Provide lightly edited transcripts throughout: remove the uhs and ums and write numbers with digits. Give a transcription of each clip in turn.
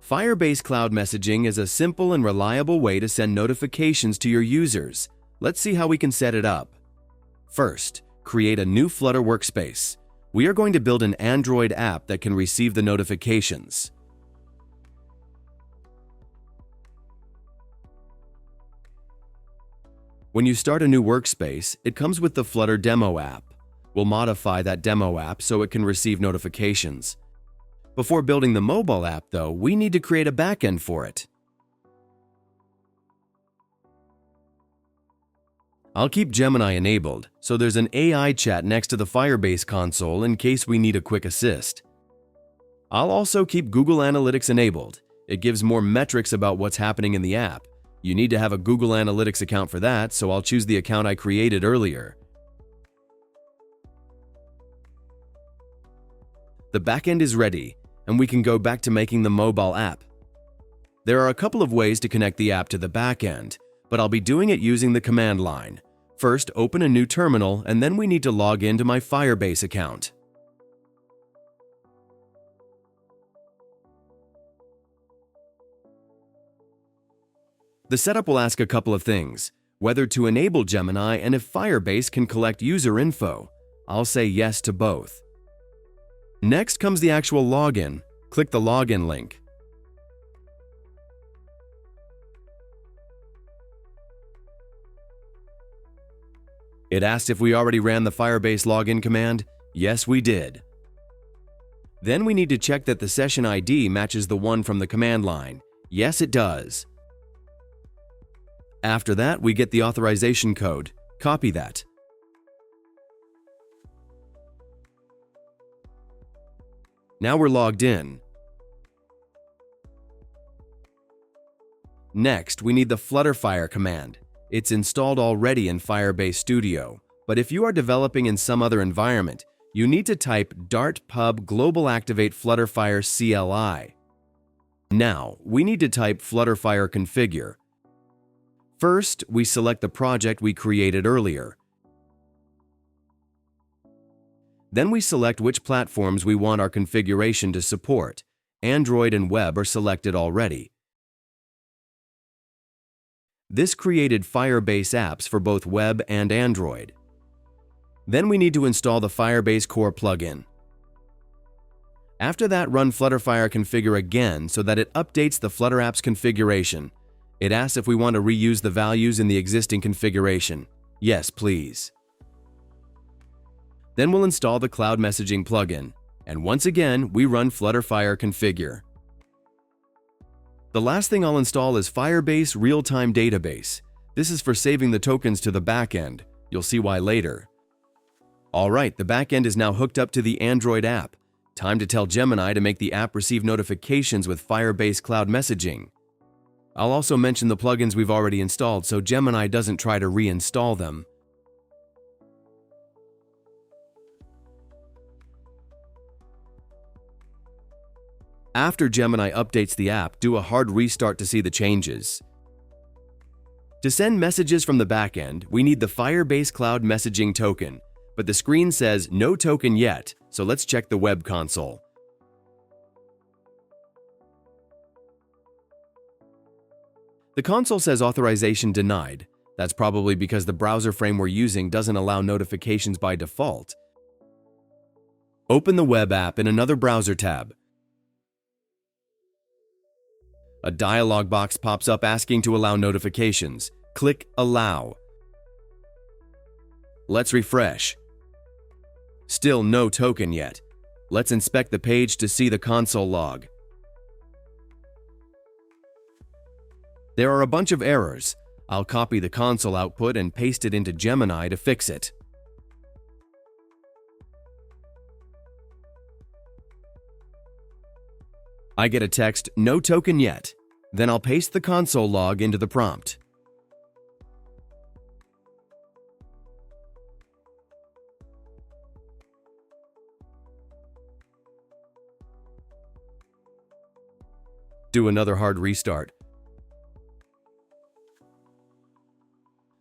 Firebase Cloud Messaging is a simple and reliable way to send notifications to your users. Let's see how we can set it up. First, create a new Flutter workspace. We are going to build an Android app that can receive the notifications. When you start a new workspace, it comes with the Flutter demo app. We'll modify that demo app so it can receive notifications. Before building the mobile app, though, we need to create a backend for it. I'll keep Gemini enabled, so there's an AI chat next to the Firebase console in case we need a quick assist. I'll also keep Google Analytics enabled. It gives more metrics about what's happening in the app. You need to have a Google Analytics account for that, so I'll choose the account I created earlier. The backend is ready, and we can go back to making the mobile app. There are a couple of ways to connect the app to the backend, but I'll be doing it using the command line. First, open a new terminal, and then we need to log into my Firebase account. The setup will ask a couple of things: whether to enable Gemini and if Firebase can collect user info. I'll say yes to both. Next comes the actual login. Click the login link. It asked if we already ran the Firebase login command. Yes, we did. Then we need to check that the session ID matches the one from the command line. Yes, it does. After that, we get the authorization code. Copy that. Now we're logged in. Next, we need the Flutterfire command. It's installed already in Firebase Studio, but if you are developing in some other environment, you need to type dart pub global activate Flutterfire CLI. Now, we need to type Flutterfire configure. First, we select the project we created earlier. Then we select which platforms we want our configuration to support. Android and web are selected already. This created Firebase apps for both web and Android. Then we need to install the Firebase Core plugin. After that, run Flutterfire configure again so that it updates the Flutter apps configuration. It asks if we want to reuse the values in the existing configuration. Yes, please. Then we'll install the Cloud Messaging plugin, and once again, we run Flutterfire configure. The last thing I'll install is Firebase Real-Time Database. This is for saving the tokens to the backend. You'll see why later. Alright, the backend is now hooked up to the Android app. Time to tell Gemini to make the app receive notifications with Firebase Cloud Messaging. I'll also mention the plugins we've already installed so Gemini doesn't try to reinstall them. After Gemini updates the app, do a hard restart to see the changes. To send messages from the backend, we need the Firebase Cloud Messaging token, but the screen says no token yet, so let's check the web console. The console says authorization denied. That's probably because the browser frame we're using doesn't allow notifications by default. Open the web app in another browser tab. A dialog box pops up asking to allow notifications. Click Allow. Let's refresh. Still no token yet. Let's inspect the page to see the console log. There are a bunch of errors. I'll copy the console output and paste it into Gemini to fix it. I get a text, no token yet. Then I'll paste the console log into the prompt. Do another hard restart.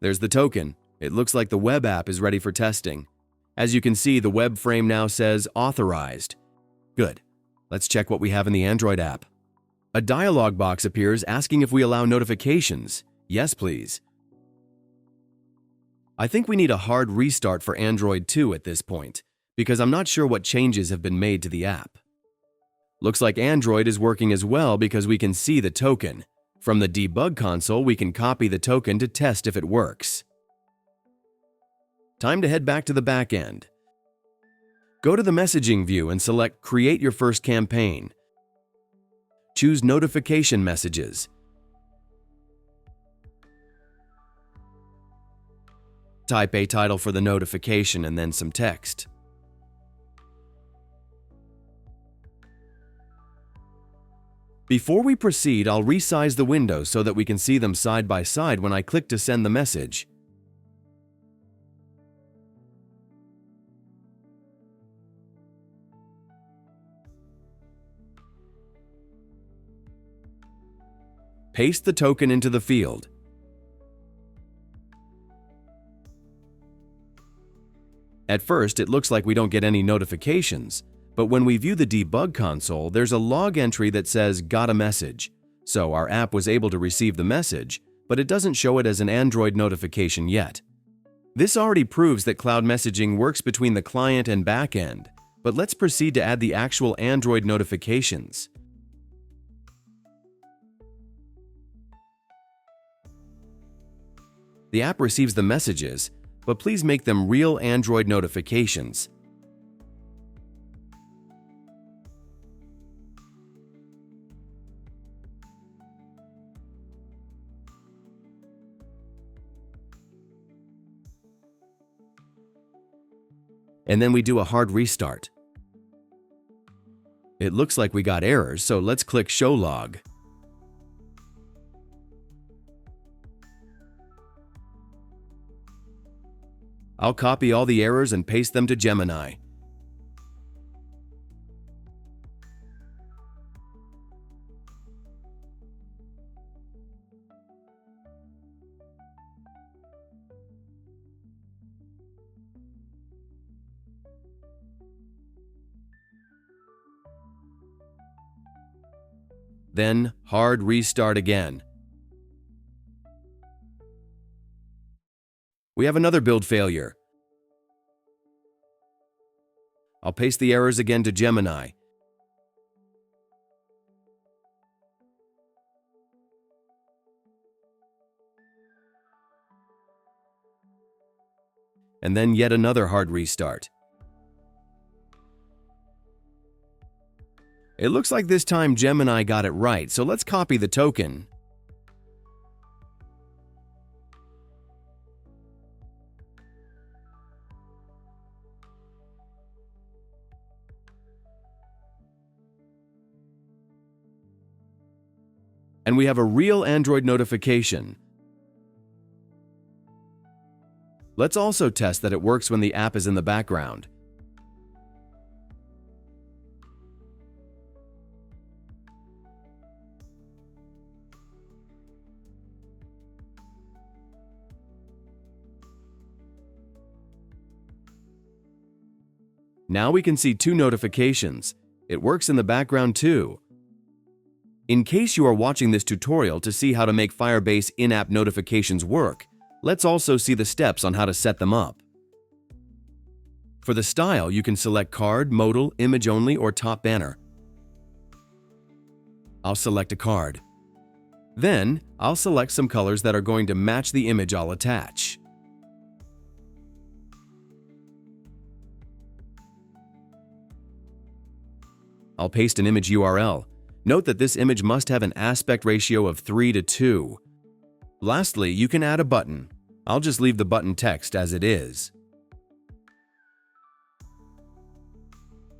There's the token. It looks like the web app is ready for testing. As you can see, the web frame now says authorized. Good. Let's check what we have in the Android app. A dialog box appears asking if we allow notifications. Yes, please. I think we need a hard restart for Android 2 at this point, because I'm not sure what changes have been made to the app. Looks like Android is working as well because we can see the token. From the debug console, we can copy the token to test if it works. Time to head back to the backend. Go to the messaging view and select Create your first campaign. Choose Notification Messages. Type a title for the notification and then some text. Before we proceed, I'll resize the windows so that we can see them side by side when I click to send the message. Paste the token into the field. At first, it looks like we don't get any notifications, but when we view the debug console, there's a log entry that says "Got a message." So our app was able to receive the message, but it doesn't show it as an Android notification yet. This already proves that cloud messaging works between the client and backend, but let's proceed to add the actual Android notifications. The app receives the messages, but please make them real Android notifications. And then we do a hard restart. It looks like we got errors, so let's click Show Log. I'll copy all the errors and paste them to Gemini. Then hard restart again. We have another build failure. I'll paste the errors again to Gemini. And then yet another hard restart. It looks like this time Gemini got it right, so let's copy the token. And we have a real Android notification. Let's also test that it works when the app is in the background. Now we can see two notifications. It works in the background too. In case you are watching this tutorial to see how to make Firebase in-app notifications work, let's also see the steps on how to set them up. For the style, you can select card, modal, image only, or top banner. I'll select a card. Then, I'll select some colors that are going to match the image I'll attach. I'll paste an image URL. Note that this image must have an aspect ratio of 3:2. Lastly, you can add a button. I'll just leave the button text as it is.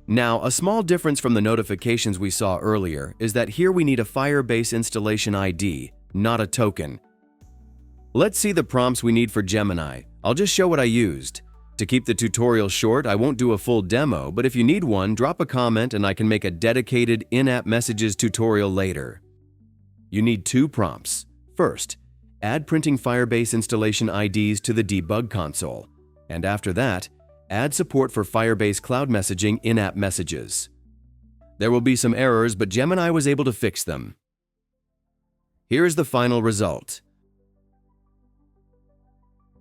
Now, a small difference from the notifications we saw earlier is that here we need a Firebase installation ID, not a token. Let's see the prompts we need for Gemini. I'll just show what I used. To keep the tutorial short, I won't do a full demo, but if you need one, drop a comment and I can make a dedicated in-app messages tutorial later. You need two prompts. First, add printing Firebase installation IDs to the debug console. And after that, add support for Firebase cloud messaging in-app messages. There will be some errors, but Gemini was able to fix them. Here's the final result.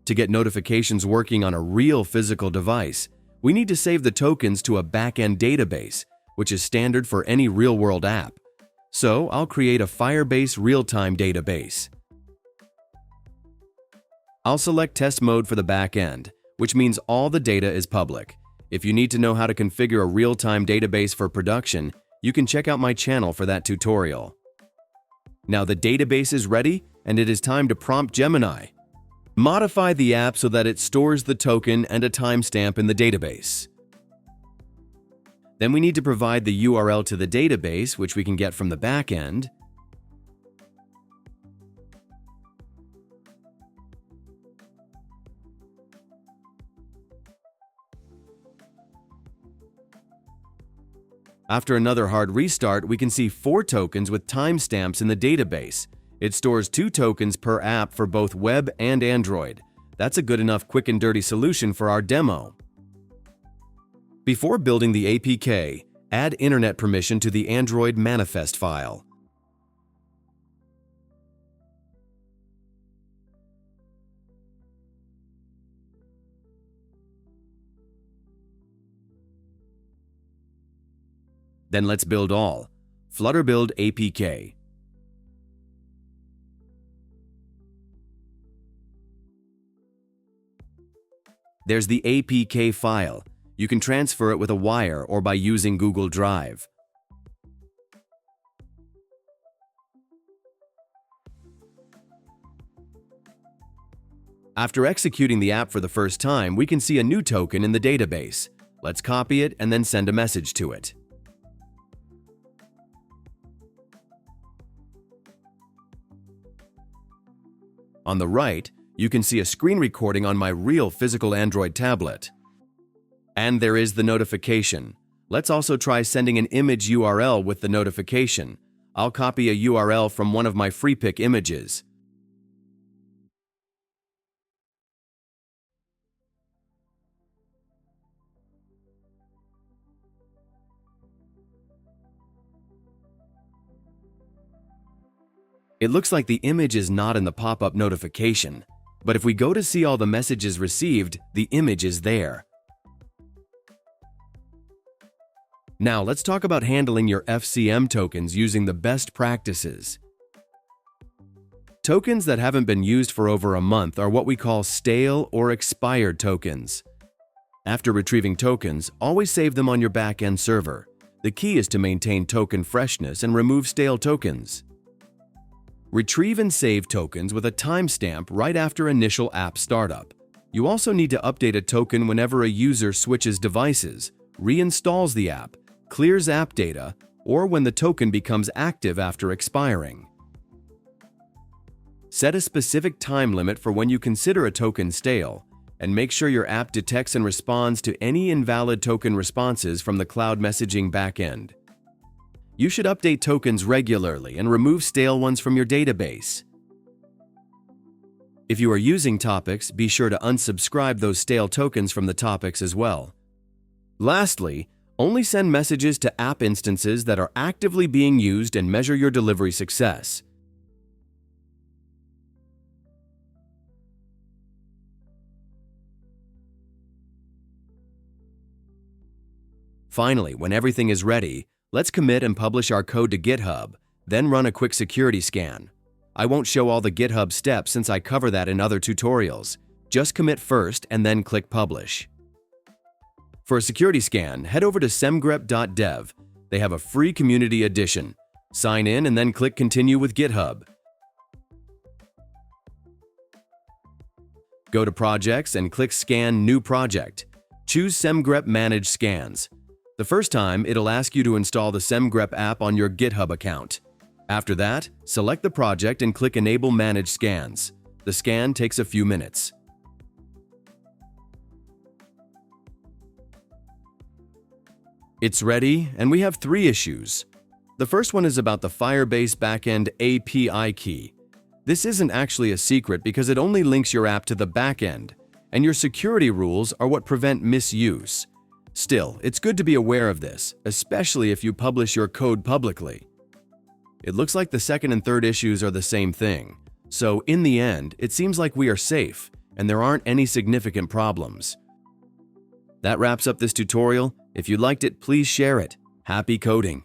To get notifications working on a real physical device, we need to save the tokens to a backend database, which is standard for any real-world app. So I'll create a Firebase real-time database. I'll select test mode for the backend, which means all the data is public. If you need to know how to configure a real-time database for production, you can check out my channel for that tutorial. Now the database is ready, and it is time to prompt Gemini. Modify the app so that it stores the token and a timestamp in the database. Then we need to provide the URL to the database, which we can get from the backend. After another hard restart, we can see 4 tokens with timestamps in the database. It stores 2 tokens per app for both web and Android. That's a good enough quick and dirty solution for our demo. Before building the APK, add internet permission to the Android manifest file. Then let's build all. Flutter build APK. There's the APK file. You can transfer it with a wire or by using Google Drive. After executing the app for the first time, we can see a new token in the database. Let's copy it and then send a message to it. On the right, you can see a screen recording on my real physical Android tablet. And there is the notification. Let's also try sending an image URL with the notification. I'll copy a URL from one of my free pick images. It looks like the image is not in the pop-up notification, but if we go to see all the messages received, the image is there. Now let's talk about handling your FCM tokens using the best practices. Tokens that haven't been used for over a month are what we call stale or expired tokens. After retrieving tokens, always save them on your backend server. The key is to maintain token freshness and remove stale tokens. Retrieve and save tokens with a timestamp right after initial app startup. You also need to update a token whenever a user switches devices, reinstalls the app, clears app data, or when the token becomes active after expiring. Set a specific time limit for when you consider a token stale, and make sure your app detects and responds to any invalid token responses from the cloud messaging backend. You should update tokens regularly and remove stale ones from your database. If you are using topics, be sure to unsubscribe those stale tokens from the topics as well. Lastly, only send messages to app instances that are actively being used and measure your delivery success. Finally, when everything is ready, let's commit and publish our code to GitHub, then run a quick security scan. I won't show all the GitHub steps since I cover that in other tutorials. Just commit first and then click Publish. For a security scan, head over to semgrep.dev. They have a free community edition. Sign in and then click Continue with GitHub. Go to Projects and click Scan New Project. Choose Semgrep Manage Scans. The first time, it'll ask you to install the Semgrep app on your GitHub account. After that, select the project and click Enable Manage Scans. The scan takes a few minutes. It's ready, and we have 3 issues. The first one is about the Firebase Backend API key. This isn't actually a secret because it only links your app to the backend, and your security rules are what prevent misuse. Still, it's good to be aware of this, especially if you publish your code publicly. It looks like the second and third issues are the same thing. So in the end, it seems like we are safe and there aren't any significant problems. That wraps up this tutorial. If you liked it, please share it. Happy coding!